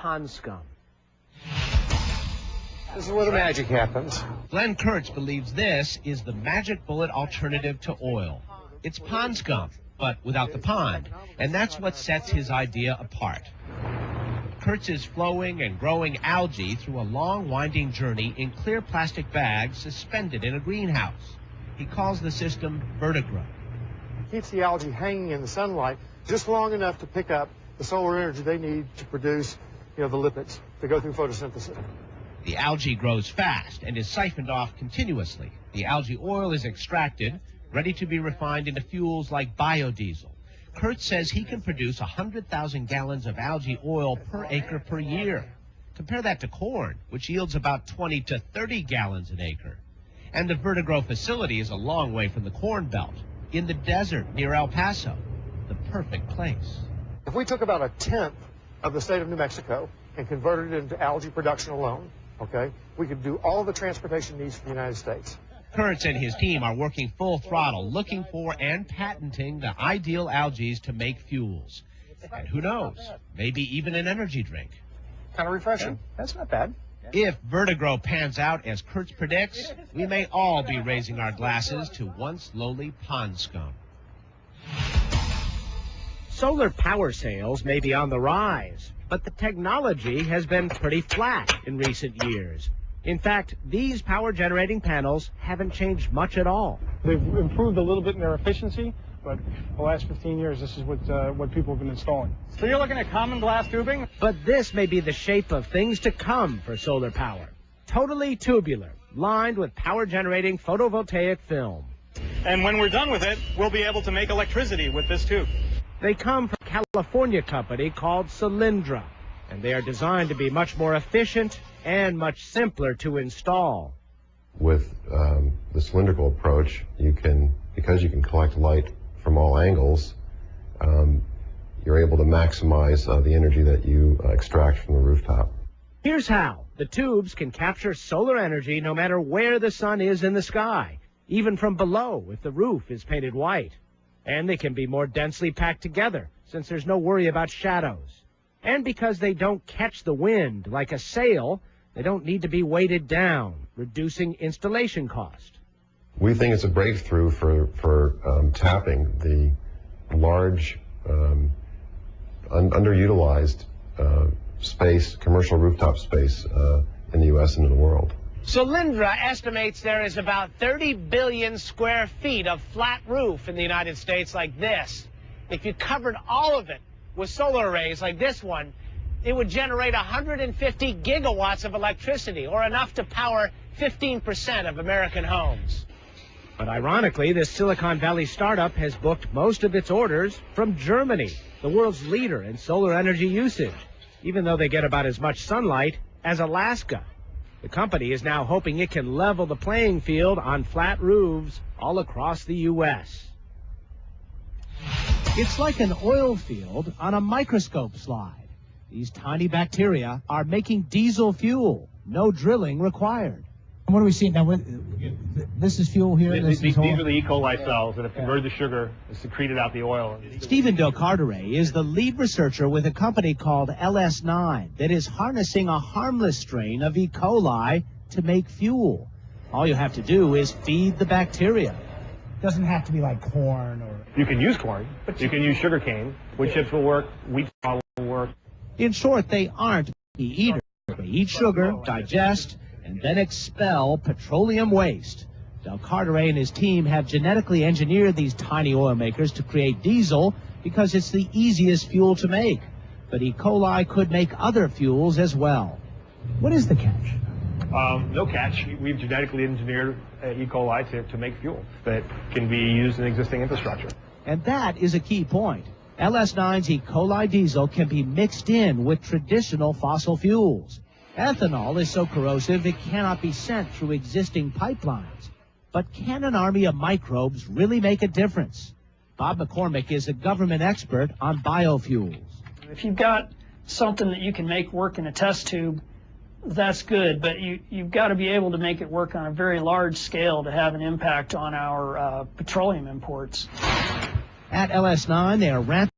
pond scum. This is where the magic happens. Glen Kertz believes this is the magic bullet alternative to oil. It's pond scum, but without the pond, and that's what sets his idea apart. Kertz is flowing and growing algae through a long, winding journey in clear plastic bags suspended in a greenhouse. He calls the system vertigrow. Keeps the algae hanging in the sunlight just long enough to pick up the solar energy they need to produce, the lipids to go through photosynthesis. The algae grows fast and is siphoned off continuously. The algae oil is extracted, ready to be refined into fuels like biodiesel. Kertz says he can produce 100,000 gallons of algae oil per acre per year. Compare that to corn, which yields about 20 to 30 gallons an acre. And the vertigrow facility is a long way from the Corn Belt, in the desert near El Paso, the perfect place. If we took about 1/10 of the state of New Mexico and converted it into algae production alone, okay, we could do all of the transportation needs for the United States. Kertz and his team are working full throttle, looking for and patenting the ideal algae to make fuels. And who knows, maybe even an energy drink. Kind of refreshing. Yeah, that's not bad. If vertigrow pans out as Kertz predicts, we may all be raising our glasses to once lowly pond scum. Solar power sales may be on the rise, but the technology has been pretty flat in recent years. In fact, these power-generating panels haven't changed much at all. They've improved a little bit in their efficiency, but the last 15 years, this is what people have been installing. So you're looking at common glass tubing? But this may be the shape of things to come for solar power. Totally tubular, lined with power-generating photovoltaic film. And when we're done with it, we'll be able to make electricity with this tube. They come from a California company called Cylindra, and they are designed to be much more efficient and much simpler to install. With the cylindrical approach, because you can collect light from all angles, you're able to maximize the energy that you extract from the rooftop. Here's how. The tubes can capture solar energy no matter where the sun is in the sky, even from below if the roof is painted white. And they can be more densely packed together since there's no worry about shadows. And because they don't catch the wind like a sail, they don't need to be weighted down, reducing installation cost. We think it's a breakthrough for tapping the large, underutilized space, commercial rooftop space in the U.S. and in the world. Cylindra estimates there is about 30 billion square feet of flat roof in the United States like this. If you covered all of it with solar arrays like this one, it would generate 150 gigawatts of electricity, or enough to power 15% of American homes. But ironically, this Silicon Valley startup has booked most of its orders from Germany, the world's leader in solar energy usage, even though they get about as much sunlight as Alaska. The company is now hoping it can level the playing field on flat roofs all across the U.S. It's like an oil field on a microscope slide. These tiny bacteria are making diesel fuel, no drilling required. And what do we see now? This is fuel here? These are the E. coli cells that have converted the sugar and secreted out the oil. Stephen Del Carteret is the lead researcher with a company called LS9 that is harnessing a harmless strain of E. coli to make fuel. All you have to do is feed the bacteria. Doesn't have to be like corn or... You can use corn, but you can use sugar cane. Wood chips will work, wheat flour will work. In short, they aren't picky eaters. They eat sugar, digest, and then expel petroleum waste. Del Carteret and his team have genetically engineered these tiny oil makers to create diesel because it's the easiest fuel to make. But E. coli could make other fuels as well. What is the catch? No catch. We've genetically engineered E. coli to make fuel that can be used in existing infrastructure. And that is a key point. LS9's E. coli diesel can be mixed in with traditional fossil fuels. Ethanol is so corrosive it cannot be sent through existing pipelines. But can an army of microbes really make a difference? Bob McCormick is a government expert on biofuels. If you've got something that you can make work in a test tube, that's good, but you've got to be able to make it work on a very large scale to have an impact on our petroleum imports. At LS9, they are ramping